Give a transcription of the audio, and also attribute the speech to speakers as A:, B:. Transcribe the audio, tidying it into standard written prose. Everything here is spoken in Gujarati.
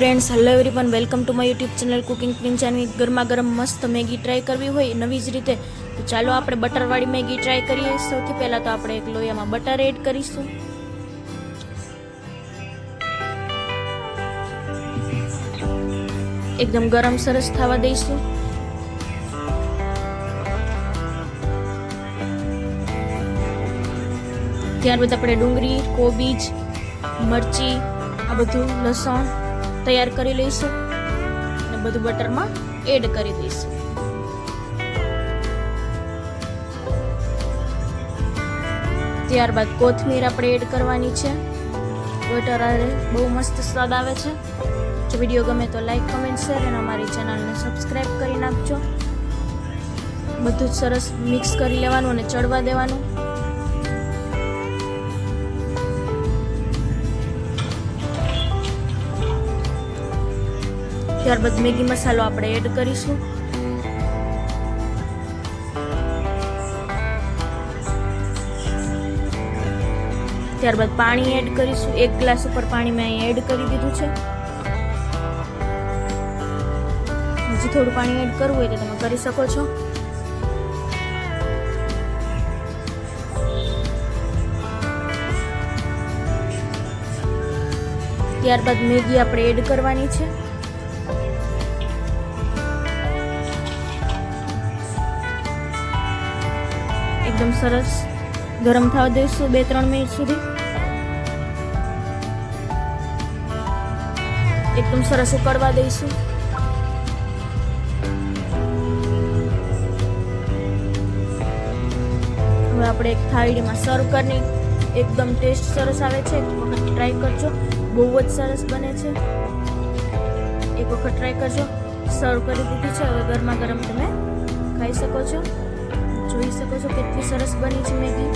A: Friends, hello everyone, welcome to my YouTube channel cooking queen Janvi. ગરમા ગરમ મસ્ત મેગી ટ્રાય કરવી હોય નવી જ રીતે તો ચાલો આપણે બટરવાળી મેગી ટ્રાય કરીએ. સૌથી પહેલાં તો આપણે એક લોયામાં બટર એડ કરીશું. એકદમ ગરમ સરસ થવા દઈશું. ત્યારબાદ આપણે ડુંગળી, કોબીજ, મરચી, આ બધું લસણ તૈયાર કરી લઈશું અને બધું બટરમાં એડ કરી દઈશું. ત્યારબાદ કોથમીર આપણે એડ કરવાની છે. બટર આરે બહુ મસ્ત સ્વાદ આવે છે. જો વિડીયો ગમે તો લાઈક, કમેન્ટ, શેર અને અમારી ચેનલને સબસ્ક્રાઈબ કરી નાખજો. બધું જ સરસ મિક્સ કરી લેવાનું અને ચડવા દેવાનું. ત્યારબાદ મેગી મસાલો આપણે એડ કરીશું. ત્યારબાદ પાણી એડ કરીશું. 1 ગ્લાસ ઉપર પાણી મેં અહીં એડ કરી દીધું છે. હજી થોડું પાણી એડ કરવું હોય તો તમે કરી શકો છો. ત્યારબાદ મેગી આપણે એડ કરવાની છે. એકદમ સરસ ગરમ થવા દઈશું 2-3 મિનિટ સુધી. એકદમ સરસ ઉકળવા દઈશું. હવે આપણે એક થાળીમાં સર્વ કરી. એકદમ ટેસ્ટ સરસ આવે છે. એક વખત ટ્રાય કરજો, બહુ જ સરસ બને છે. એક વખત ટ્રાય કરજો. સર્વ કરી દીધી છે. હવે ગરમા ગરમ તમે ખાઈ શકો છો. જોઈ શકો છો કેટલી સરસ બની છે મેગી.